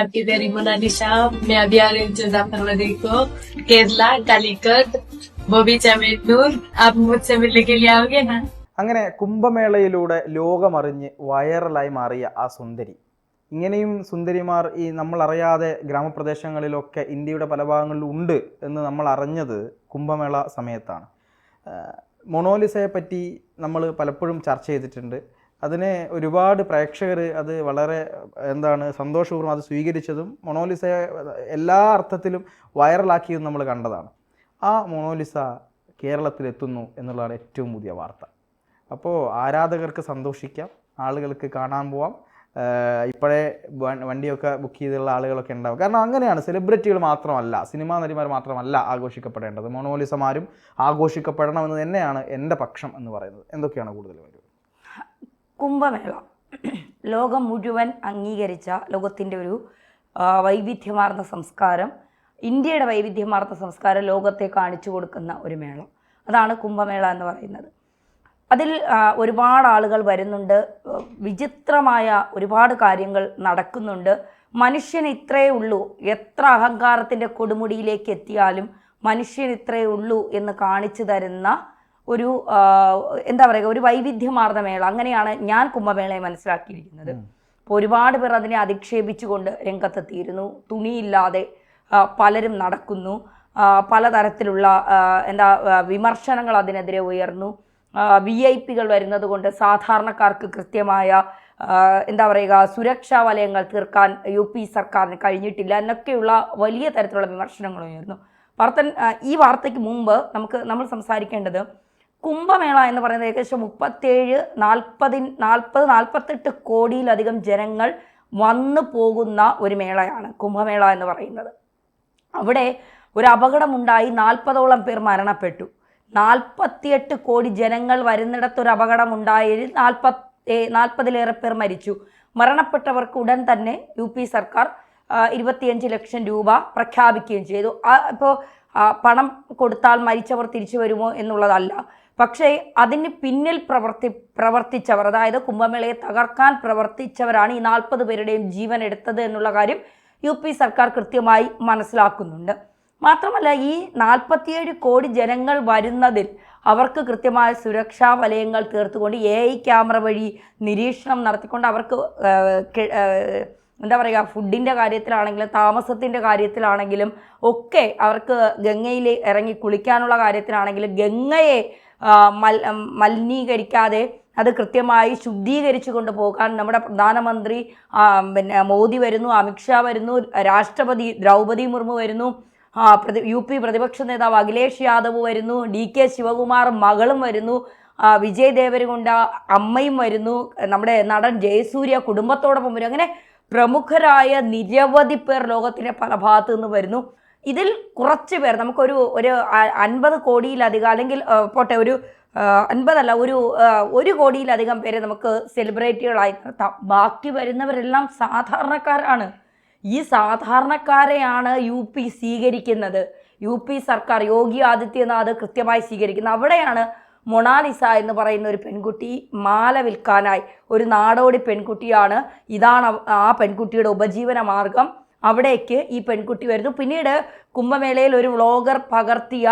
आपकी प्यारी मोनालिसा। मैं अभी आ रही हूँ 14 फरवरी को केरला कालीकट बॉबी चमेटूर। आप मुझसे मिलने के लिए आओगे ना? അങ്ങനെ കുംഭമേളയിലൂടെ ലോകമറിഞ്ഞ് വൈറലായി മാറിയ ആ സുന്ദരി. ഇങ്ങനെയും സുന്ദരിമാർ ഈ നമ്മൾ അറിയാതെ ഗ്രാമപ്രദേശങ്ങളിലൊക്കെ ഇന്ത്യയുടെ പല ഭാഗങ്ങളിലും ഉണ്ട് എന്ന് നമ്മൾ അറിഞ്ഞത് കുംഭമേള സമയത്താണ്. മൊണാലിസയെ പറ്റി നമ്മൾ പലപ്പോഴും ചർച്ച ചെയ്തിട്ടുണ്ട്. അതിനെ ഒരുപാട് പ്രേക്ഷകർ അത് വളരെ സന്തോഷപൂർവ്വം അത് സ്വീകരിച്ചതും മൊണാലിസയെ എല്ലാ അർത്ഥത്തിലും വൈറലാക്കിയതും നമ്മൾ കണ്ടതാണ്. ആ മൊണാലിസ കേരളത്തിലെത്തുന്നു എന്നുള്ളതാണ് ഏറ്റവും പുതിയ വാർത്ത. അപ്പോൾ ആരാധകർക്ക് സന്തോഷിക്കാം, ആളുകൾക്ക് കാണാൻ പോവാം. ഇപ്പോഴേ വണ്ടിയൊക്കെ ബുക്ക് ചെയ്തുള്ള ആളുകളൊക്കെ ഉണ്ടാവും. കാരണം അങ്ങനെയാണ്, സെലിബ്രിറ്റികൾ മാത്രമല്ല, സിനിമാ നടിമാർ മാത്രമല്ല ആഘോഷിക്കപ്പെടേണ്ടത്, മൊണാലിസമാരും ആഘോഷിക്കപ്പെടണമെന്ന് തന്നെയാണ് എൻ്റെ പക്ഷം എന്ന് പറയുന്നത്. എന്തൊക്കെയാണ് കൂടുതൽ വരും? കുംഭമേള ലോകം മുഴുവൻ അംഗീകരിച്ച ലോകത്തിൻ്റെ ഒരു വൈവിധ്യമാർന്ന സംസ്കാരം, ഇന്ത്യയുടെ വൈവിധ്യമാർന്ന സംസ്കാരം ലോകത്തെ കാണിച്ചു കൊടുക്കുന്ന ഒരു മേള, അതാണ് കുംഭമേള എന്ന് പറയുന്നത്. അതിൽ ഒരുപാട് ആളുകൾ വരുന്നുണ്ട്, വിചിത്രമായ ഒരുപാട് കാര്യങ്ങൾ നടക്കുന്നുണ്ട്. മനുഷ്യന് ഇത്രയേ ഉള്ളൂ, എത്ര അഹങ്കാരത്തിൻ്റെ കൊടുമുടിയിലേക്ക് എത്തിയാലും മനുഷ്യൻ ഇത്രയേ ഉള്ളൂ എന്ന് കാണിച്ചു തരുന്ന ഒരു ഒരു വൈവിധ്യമാർന്ന മേള. അങ്ങനെയാണ് ഞാൻ കുംഭമേളയെ മനസ്സിലാക്കിയിരിക്കുന്നത്. അപ്പോൾ ഒരുപാട് പേർ അതിനെ അധിക്ഷേപിച്ചുകൊണ്ട് രംഗത്തെത്തിയിരുന്നു. തുണിയില്ലാതെ പലരും നടക്കുന്നു, പലതരത്തിലുള്ള വിമർശനങ്ങൾ അതിനെതിരെ ഉയർന്നു. VIP വരുന്നത് കൊണ്ട് സാധാരണക്കാർക്ക് കൃത്യമായ സുരക്ഷാ വലയങ്ങൾ തീർക്കാൻ UP സർക്കാരിന് കഴിഞ്ഞിട്ടില്ല എന്നൊക്കെയുള്ള വലിയ തരത്തിലുള്ള വിമർശനങ്ങൾ ഉയർന്നു. ഈ വാർത്തയ്ക്ക് മുമ്പ് നമ്മൾ സംസാരിക്കേണ്ടത് കുംഭമേള എന്ന് പറയുന്നത് ഏകദേശം 47-48 കോടിയിലധികം ജനങ്ങൾ വന്നു പോകുന്ന ഒരു മേളയാണ് കുംഭമേള എന്ന് പറയുന്നത്. അവിടെ ഒരു അപകടമുണ്ടായി, 40ഓളം പേർ മരണപ്പെട്ടു. 48 കോടി ജനങ്ങൾ വരുന്നിടത്തൊരു അപകടമുണ്ടായതിൽ 40-ലേറെ പേർ മരിച്ചു. മരണപ്പെട്ടവർക്ക് ഉടൻ തന്നെ UP സർക്കാർ 25 ലക്ഷം രൂപ പ്രഖ്യാപിക്കുകയും ചെയ്തു. ഇപ്പോൾ പണം കൊടുത്താൽ മരിച്ചവർ തിരിച്ചു വരുമോ എന്നുള്ളതല്ല, പക്ഷേ അതിന് പിന്നിൽ പ്രവർത്തിച്ചവർ, അതായത് കുംഭമേളയെ തകർക്കാൻ പ്രവർത്തിച്ചവരാണ് ഈ 40 പേരുടെയും ജീവൻ എടുത്തത് എന്നുള്ള കാര്യം UP സർക്കാർ കൃത്യമായി മനസ്സിലാക്കുന്നുണ്ട്. മാത്രമല്ല, ഈ 47 കോടി ജനങ്ങൾ വരുന്നതിൽ അവർക്ക് കൃത്യമായ സുരക്ഷാ വലയങ്ങൾ തീർത്തുകൊണ്ട് AI ക്യാമറ വഴി നിരീക്ഷണം നടത്തിക്കൊണ്ട് അവർക്ക് ഫുഡിൻ്റെ കാര്യത്തിലാണെങ്കിലും താമസത്തിൻ്റെ കാര്യത്തിലാണെങ്കിലും ഒക്കെ അവർക്ക് ഗംഗയിൽ ഇറങ്ങി കുളിക്കാനുള്ള കാര്യത്തിലാണെങ്കിലും ഗംഗയെ മലിനീകരിക്കാതെ അത് കൃത്യമായി ശുദ്ധീകരിച്ചു കൊണ്ടുപോകാൻ നമ്മുടെ പ്രധാനമന്ത്രി മോദി വരുന്നു, അമിത്ഷാ വരുന്നു, രാഷ്ട്രപതി ദ്രൗപദി മുർമു വരുന്നു, UP പ്രതിപക്ഷ നേതാവ് അഖിലേഷ് യാദവ് വരുന്നു, DK ശിവകുമാർ മകളും വരുന്നു, വിജയ് ദേവരകൊണ്ട അമ്മയും വരുന്നു, നമ്മുടെ നടൻ ജയസൂര്യ കുടുംബത്തോടൊപ്പം വരും. അങ്ങനെ പ്രമുഖരായ നിരവധി പേർ ലോകത്തിൻ്റെ പല ഭാഗത്തു നിന്ന് വരുന്നു. ഇതിൽ കുറച്ച് പേർ നമുക്കൊരു 50 കോടിയിലധികം, അല്ലെങ്കിൽ പോട്ടെ, ഒരു 50 അല്ല, ഒരു കോടിയിലധികം പേരെ നമുക്ക് സെലിബ്രിറ്റികളായി നിർത്താം. ബാക്കി വരുന്നവരെല്ലാം സാധാരണക്കാരാണ്. ഈ സാധാരണക്കാരെയാണ് UP സ്വീകരിക്കുന്നത്. UP സർക്കാർ, യോഗി ആദിത്യനാഥ് കൃത്യമായി സ്വീകരിക്കുന്നത്. അവിടെയാണ് മൊണാലിസ എന്ന് പറയുന്ന ഒരു പെൺകുട്ടി മാല വിൽക്കാനായി, ഒരു നാടോടി പെൺകുട്ടിയാണ്, ഇതാണ് ആ പെൺകുട്ടിയുടെ ഉപജീവന മാർഗം. അവിടേക്ക് ഈ പെൺകുട്ടി വരുന്നു. പിന്നീട് കുംഭമേളയിൽ ഒരു വ്ളോഗർ പകർത്തിയ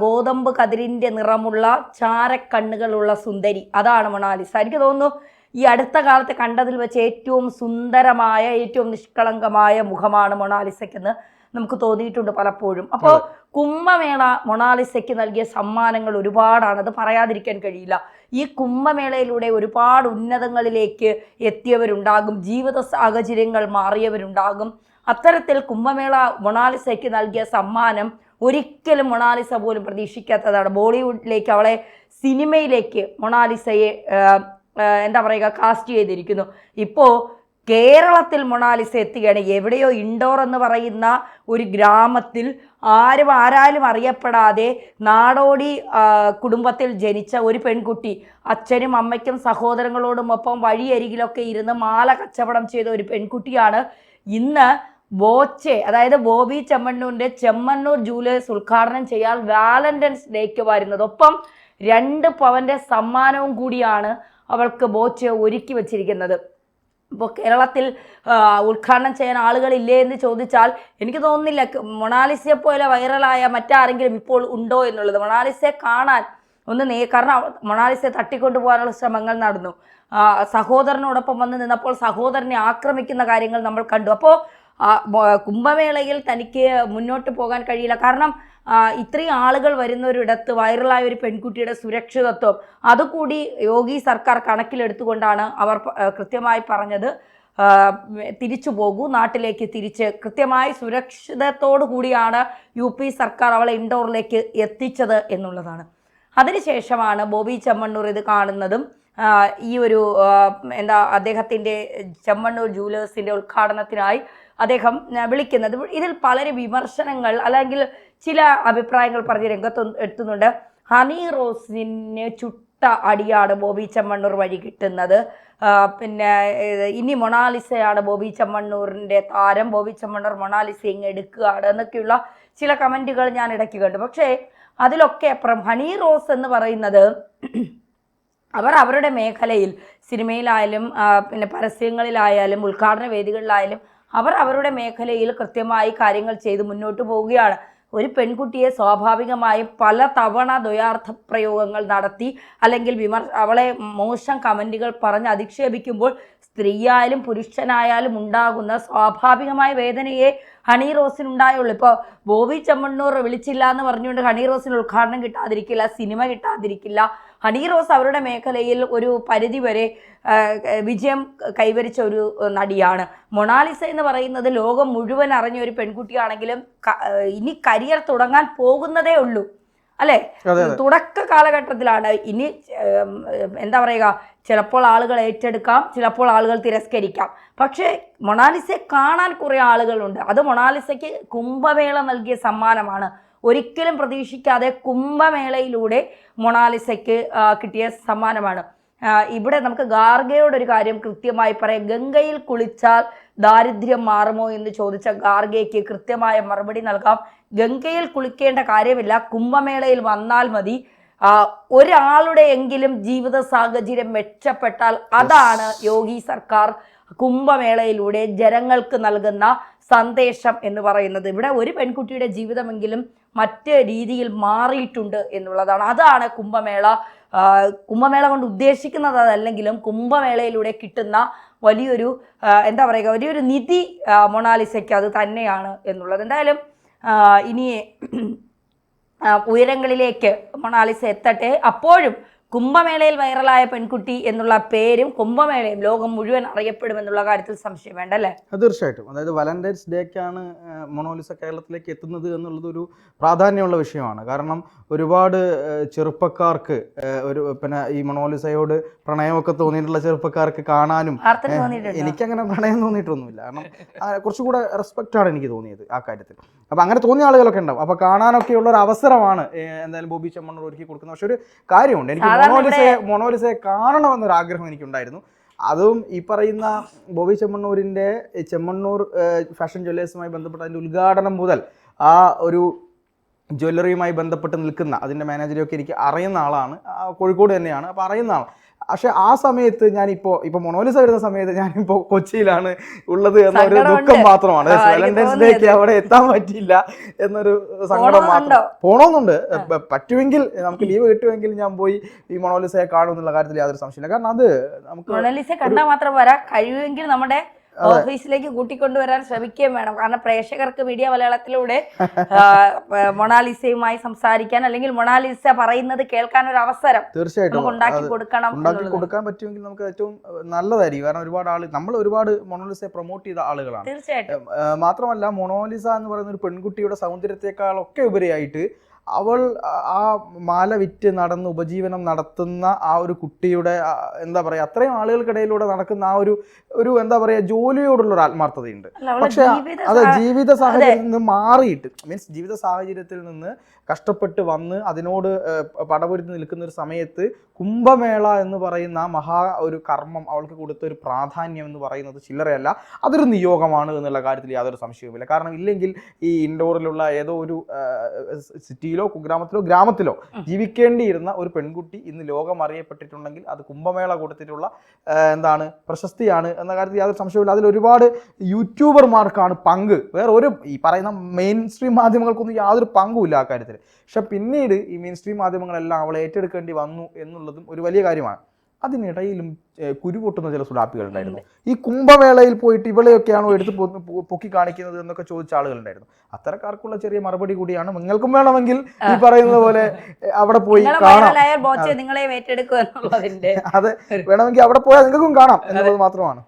ഗോതമ്പ് കതിരിൻ്റെ നിറമുള്ള ചാരക്കണ്ണുകളുള്ള സുന്ദരി, അതാണ് മൊണാലിസ. എനിക്ക് തോന്നുന്നു ഈ അടുത്ത കാലത്ത് കണ്ടതിൽ വെച്ച് ഏറ്റവും സുന്ദരമായ, ഏറ്റവും നിഷ്കളങ്കമായ മുഖമാണ് മൊണാലിസയ്ക്കെന്ന് നമുക്ക് തോന്നിയിട്ടുണ്ട് പലപ്പോഴും. അപ്പോൾ കുംഭമേള മൊണാലിസയ്ക്ക് നൽകിയ സമ്മാനങ്ങൾ ഒരുപാടാണ്, അത് പറയാതിരിക്കാൻ കഴിയില്ല. ഈ കുംഭമേളയിലൂടെ ഒരുപാട് ഉന്നതങ്ങളിലേക്ക് എത്തിയവരുണ്ടാകും, ജീവിത സാഹചര്യങ്ങൾ മാറിയവരുണ്ടാകും. അത്തരത്തിൽ കുംഭമേള മൊണാലിസയ്ക്ക് നൽകിയ സമ്മാനം ഒരിക്കലും മൊണാലിസ പോലും പ്രതീക്ഷിക്കാത്തതാണ്. ബോളിവുഡിലേക്ക്, അവളെ സിനിമയിലേക്ക് മൊണാലിസയെ കാസ്റ്റ് ചെയ്തിരിക്കുന്നു. ഇപ്പോൾ കേരളത്തിൽ മൊണാലിസ എത്തുകയാണ്. എവിടെയോ ഇൻഡോർ എന്ന് പറയുന്ന ഒരു ഗ്രാമത്തിൽ ആരാലും അറിയപ്പെടാതെ നാടോടി കുടുംബത്തിൽ ജനിച്ച ഒരു പെൺകുട്ടി, അച്ഛനും അമ്മയ്ക്കും സഹോദരങ്ങളോടും ഒപ്പം വഴിയരികിലൊക്കെ ഇരുന്ന് മാല കച്ചവടം ചെയ്ത ഒരു പെൺകുട്ടിയാണ് ഇന്ന് ബോച്ചെ, അതായത് ബോബി ചെമ്മണ്ണൂരിൻ്റെ ചെമ്മണ്ണൂർ ജൂവലേഴ്സ് ഉദ്ഘാടനം ചെയ്യാൻ വാലന്റൈൻസ് ഡേക്ക് വരുന്നത്. ഒപ്പം 2 പവൻ്റെ സമ്മാനവും കൂടിയാണ് അവൾക്ക് ബോച്ചെ ഒരുക്കി വച്ചിരിക്കുന്നത്. ഇപ്പോൾ കേരളത്തിൽ ഉദ്ഘാടനം ചെയ്യാൻ ആളുകളില്ലേ എന്ന് ചോദിച്ചാൽ എനിക്ക് തോന്നുന്നില്ല മൊണാലിസയെ പോലെ വൈറലായ മറ്റാരെങ്കിലും ഇപ്പോൾ ഉണ്ടോ എന്നുള്ളത്. മൊണാലിസയെ കാണാൻ കാരണം മൊണാലിസയെ തട്ടിക്കൊണ്ടുപോകാനുള്ള ശ്രമങ്ങൾ നടന്നു. സഹോദരനോടൊപ്പം വന്ന് നിന്നപ്പോൾ സഹോദരനെ ആക്രമിക്കുന്ന കാര്യങ്ങൾ നമ്മൾ കണ്ടു. അപ്പോൾ കുംഭമേളയിൽ തനിക്ക് മുന്നോട്ട് പോകാൻ കഴിയില്ല. കാരണം ഇത്രയും ആളുകൾ വരുന്നൊരിടത്ത് വൈറലായ ഒരു പെൺകുട്ടിയുടെ സുരക്ഷിതത്വം അതുകൂടി യോഗി സർക്കാർ കണക്കിലെടുത്തുകൊണ്ടാണ് അവർ കൃത്യമായി പറഞ്ഞത്, തിരിച്ചു പോകൂ, നാട്ടിലേക്ക് തിരിച്ച് കൃത്യമായി സുരക്ഷിതത്തോടു കൂടിയാണ് UP സർക്കാർ അവളെ ഇൻഡോറിലേക്ക് എത്തിച്ചത് എന്നുള്ളതാണ്. അതിനുശേഷമാണ് ബോബി ചെമ്മണ്ണൂർ ഇത് കാണുന്നതും ഈ ഒരു അദ്ദേഹത്തിൻ്റെ ചെമ്മണ്ണൂർ ജൂവലേഴ്സിൻ്റെ ഉദ്ഘാടനത്തിനായി അദ്ദേഹം വിളിക്കുന്നത്. ഇതിൽ പലരും വിമർശനങ്ങൾ അല്ലെങ്കിൽ ചില അഭിപ്രായങ്ങൾ പറഞ്ഞ് രംഗത്ത് എത്തുന്നുണ്ട്. ഹണി റോസിന് ചുട്ട അടിയാണ് ബോബി ചെമ്മണ്ണൂർ വഴി കിട്ടുന്നത്. പിന്നെ ഇനി മൊണാലിസയാണ് ബോബി ചെമ്മണ്ണൂരിൻ്റെ താരം, ബോബി ചെമ്മണ്ണൂർ മൊണാലിസ ഇങ്ങ് എടുക്കുകയാണ് എന്നൊക്കെയുള്ള ചില കമൻറ്റുകൾ ഞാൻ ഇടയ്ക്ക് കണ്ടു. പക്ഷേ അതിലൊക്കെ അപ്പുറം ഹണി റോസ് എന്ന് പറയുന്നത് അവരുടെ മേഖലയിൽ സിനിമയിലായാലും പിന്നെ പരസ്യങ്ങളിലായാലും ഉദ്ഘാടന വേദികളിലായാലും അവരുടെ മേഖലയിൽ കൃത്യമായി കാര്യങ്ങൾ ചെയ്ത് മുന്നോട്ട് പോവുകയാണ്. ഒരു പെൺകുട്ടിയെ സ്വാഭാവികമായും പല തവണ ദ്വയാർത്ഥ പ്രയോഗങ്ങൾ നടത്തി അല്ലെങ്കിൽ അവളെ മോശം കമൻറ്റുകൾ പറഞ്ഞ് അധിക്ഷേപിക്കുമ്പോൾ സ്ത്രീയായാലും പുരുഷനായാലും ഉണ്ടാകുന്ന സ്വാഭാവികമായ വേദനയെ ഹണി റോസിനുണ്ടായുള്ളൂ. ഇപ്പോൾ ബോബി ചെമ്മണ്ണൂർ വിളിച്ചില്ല എന്ന് പറഞ്ഞുകൊണ്ട് ഹണി റോസിന് ഉദ്ഘാടനം കിട്ടാതിരിക്കില്ല, സിനിമ കിട്ടാതിരിക്കില്ല. ഹണി റോസ് അവരുടെ മേഖലയിൽ ഒരു പരിധിവരെ വിജയം കൈവരിച്ച ഒരു നടിയാണ്. മൊണാലിസ എന്ന് പറയുന്നത് ലോകം മുഴുവൻ അറിഞ്ഞ ഒരു പെൺകുട്ടിയാണെങ്കിലും ഇനി കരിയർ തുടങ്ങാൻ പോകുന്നതേ ഉള്ളൂ, അല്ലേ? തുടക്ക കാലഘട്ടത്തിലാണ്. ഇനി എന്താ പറയുക, ചിലപ്പോൾ ആളുകൾ ഏറ്റെടുക്കാം, ചിലപ്പോൾ ആളുകൾ തിരസ്കരിക്കാം. പക്ഷേ മൊണാലിസയെ കാണാൻ കുറേ ആളുകളുണ്ട്. അത് മൊണാലിസയ്ക്ക് കുംഭമേള നൽകിയ സമ്മാനമാണ്. ഒരിക്കലും പ്രതീക്ഷിക്കാതെ കുംഭമേളയിലൂടെ മൊണാലിസയ്ക്ക് കിട്ടിയ സമ്മാനമാണ്. ഇവിടെ നമുക്ക് ഗാർഗയോടൊരു കാര്യം കൃത്യമായി പറയാം. ഗംഗയിൽ കുളിച്ചാൽ ദാരിദ്ര്യം മാറുമോ എന്ന് ചോദിച്ച ഗാർഗയ്ക്ക് കൃത്യമായ മറുപടി നൽകാം. ഗംഗയിൽ കുളിക്കേണ്ട കാര്യമില്ല, കുംഭമേളയിൽ വന്നാൽ മതി. ഒരാളുടെ എങ്കിലും ജീവിത സാഹചര്യം മെച്ചപ്പെട്ടാൽ അതാണ് യോഗി സർക്കാർ കുംഭമേളയിലൂടെ ജനങ്ങൾക്ക് നൽകുന്ന സന്ദേശം എന്ന് പറയുന്നത്. ഇവിടെ ഒരു പെൺകുട്ടിയുടെ ജീവിതമെങ്കിലും മറ്റ് രീതിയിൽ മാറിയിട്ടുണ്ട് എന്നുള്ളതാണ്. അതാണ് കുംഭമേള കൊണ്ട് ഉദ്ദേശിക്കുന്നത്. അതല്ലെങ്കിലും കുംഭമേളയിലൂടെ കിട്ടുന്ന വലിയൊരു എന്താ പറയുക, വലിയൊരു നിധി മൊണാലിസയ്ക്ക് അത് തന്നെയാണ് എന്നുള്ളത്. എന്തായാലും ഇനി ഉയരങ്ങളിലേക്ക് മൊണാലിസ എത്തട്ടെ. അപ്പോഴും കുംഭമേളയിൽ വൈറലായ പെൺകുട്ടി എന്നുള്ള പേരും കുംഭമേളയും ലോകം മുഴുവൻ അറിയപ്പെടുമെന്നുള്ള കാര്യത്തിൽ സംശയം വേണ്ട, അല്ലേ? തീർച്ചയായിട്ടും. അതായത് വാലന്റൈൻസ് ഡേക്കാണ് മൊണാലിസ കേരളത്തിലേക്ക് എത്തുന്നത് എന്നുള്ളത് ഒരു പ്രാധാന്യമുള്ള വിഷയമാണ്. കാരണം ഒരുപാട് ചെറുപ്പക്കാർക്ക് പിന്നെ ഈ മൊണാലിസയോട് പ്രണയമൊക്കെ തോന്നിയിട്ടുള്ള ചെറുപ്പക്കാർക്ക് കാണാനും, എനിക്കങ്ങനെ പ്രണയം തോന്നിയിട്ടൊന്നുമില്ല. കാരണം കുറച്ചുകൂടെ റെസ്പെക്റ്റാണ് എനിക്ക് തോന്നിയത് ആ കാര്യത്തിൽ. അപ്പം അങ്ങനെ തോന്നിയ ആളുകളൊക്കെ ഉണ്ടാവും. അപ്പോൾ കാണാനൊക്കെയുള്ള ഒരു അവസരമാണ് എന്തായാലും ബോബി ചെമ്മണ്ണൂർ ഒരുക്കി കൊടുക്കുന്നത്. പക്ഷെ ഒരു കാര്യമുണ്ട്, എനിക്ക് മൊണാലിസയെ കാണണമെന്നൊരു ആഗ്രഹം എനിക്കുണ്ടായിരുന്നു. അതും ഈ പറയുന്ന ബോബി ചെമ്മണ്ണൂരിൻ്റെ ചെമ്മണ്ണൂർ ഫാഷൻ ജ്വല്ലേഴ്സുമായി ബന്ധപ്പെട്ട അതിൻ്റെ ഉദ്ഘാടനം മുതൽ ആ ഒരു ജ്വല്ലറിയുമായി ബന്ധപ്പെട്ട് നിൽക്കുന്ന അതിൻ്റെ മാനേജരെയൊക്കെ എനിക്ക് അറിയുന്ന ആളാണ്. കോഴിക്കോട് തന്നെയാണ്, അപ്പോൾ അറിയുന്ന ആൾ. പക്ഷെ ആ സമയത്ത് ഇപ്പൊ മൊണാലിസ വരുന്ന സമയത്ത് ഞാനിപ്പോൾ കൊച്ചിയിലാണ് ഉള്ളത് എന്നൊരു ദുഃഖം മാത്രമാണ്. വാലന്റൈൻസ് ഡേക്ക് അവിടെ എത്താൻ പറ്റിയില്ല എന്നൊരു സങ്കടം മാത്രം. പോണമെന്നുണ്ട്, പറ്റുമെങ്കിൽ നമുക്ക് ലീവ് കിട്ടുമെങ്കിൽ ഞാൻ പോയി ഈ മൊണാലിസയെ കാണുമെന്നുള്ള കാര്യത്തിൽ യാതൊരു സംശയമില്ല. കാരണം അത് നമുക്ക് മൊണാലിസയെ കണ്ടാൽ മാത്രം വരാം, കഴിയുമെങ്കിൽ നമ്മുടെ ഓഫീസിലേക്ക് കൂട്ടിക്കൊണ്ടുവരാൻ ശ്രമിക്കുകയും വേണം. കാരണം പ്രേക്ഷകർക്ക് മീഡിയ മലയാളത്തിലൂടെ മൊണാലിസയുമായി സംസാരിക്കാൻ അല്ലെങ്കിൽ മൊണാലിസ പറയുന്നത് കേൾക്കാൻ ഒരു അവസരം തീർച്ചയായിട്ടും ഉണ്ടാക്കി കൊടുക്കാൻ പറ്റുമെങ്കിൽ നമുക്ക് ഏറ്റവും നല്ലതായിരിക്കും. കാരണം നമ്മൾ ഒരുപാട് മൊണാലിസയെ പ്രൊമോട്ട് ചെയ്ത ആളുകളാണ്. തീർച്ചയായിട്ടും. മാത്രമല്ല മൊണാലിസ എന്ന് പറയുന്ന ഒരു പെൺകുട്ടിയുടെ സൗന്ദര്യത്തെക്കാളൊക്കെ ഉപരിയായിട്ട് അവൾ ആ മാല വിറ്റ് നടന്ന് ഉപജീവനം നടത്തുന്ന ആ ഒരു കുട്ടിയുടെ എന്താ പറയുക, അത്രയും ആളുകൾക്കിടയിലൂടെ നടക്കുന്ന ആ ഒരു എന്താ പറയുക, ജോലിയോടുള്ള ഒരു ആത്മാർത്ഥതയുണ്ട്. പക്ഷെ അത് ജീവിത സാഹചര്യത്തിൽ നിന്ന് മാറിയിട്ട്, മീൻസ് ജീവിത സാഹചര്യത്തിൽ നിന്ന് കഷ്ടപ്പെട്ട് വന്ന് അതിനോട് പടപൊരുത്തി നിൽക്കുന്ന ഒരു സമയത്ത് കുംഭമേള എന്ന് പറയുന്ന മഹാ ഒരു കർമ്മം അവൾക്ക് കൊടുത്ത ഒരു പ്രാധാന്യം എന്ന് പറയുന്നത് ചില്ലറയല്ല, അതൊരു നിയോഗമാണ് എന്നുള്ള കാര്യത്തിൽ യാതൊരു സംശയവുമില്ല. കാരണം ഇല്ലെങ്കിൽ ഈ ഇൻഡോറിലുള്ള ഏതോ ഒരു സിറ്റിയിൽ സിറ്റിയിലോ കുഗ്രാമത്തിലോ ഗ്രാമത്തിലോ ജീവിക്കേണ്ടിയിരുന്ന ഒരു പെൺകുട്ടി ഇന്ന് ലോകം അറിയപ്പെട്ടിട്ടുണ്ടെങ്കിൽ അത് കുംഭമേള കൊടുത്തിട്ടുള്ള എന്താണ് പ്രശസ്തിയാണ് എന്ന കാര്യത്തിൽ യാതൊരു സംശയമില്ല. അതിൽ ഒരുപാട് യൂട്യൂബർമാർക്കാണ് പങ്ക്. വേറെ ഒരു ഈ പറയുന്ന മെയിൻ സ്ട്രീം മാധ്യമങ്ങൾക്കൊന്നും യാതൊരു പങ്കുമില്ല ആ കാര്യത്തിൽ. പക്ഷെ പിന്നീട് ഈ മെയിൻ സ്ട്രീം മാധ്യമങ്ങളെല്ലാം അവളെ ഏറ്റെടുക്കേണ്ടി വന്നു എന്നുള്ളതും ഒരു വലിയ കാര്യമാണ്. അതിനിടയിലും കുരുപൊട്ടുന്ന ചില സുഡാപ്പികൾ ഉണ്ടായിരുന്നു. ഈ കുംഭമേളയിൽ പോയിട്ട് ഇവളെയൊക്കെയാണോ എടുത്ത് പൊക്കി കാണിക്കുന്നത് എന്നൊക്കെ ചോദിച്ച ആളുകളുണ്ടായിരുന്നു. അത്തരക്കാർക്കുള്ള ചെറിയ മറുപടി കൂടിയാണ്. നിങ്ങൾക്കും വേണമെങ്കിൽ ഈ പറയുന്നത് പോലെ അവിടെ പോയി കാണാം. നിങ്ങളെ ഏറ്റെടുക്കുക എന്നുള്ളതിന്റെ അതെ, വേണമെങ്കിൽ അവിടെ പോയാൽ നിങ്ങൾക്കും കാണാം എന്നുള്ളത് മാത്രമാണ്.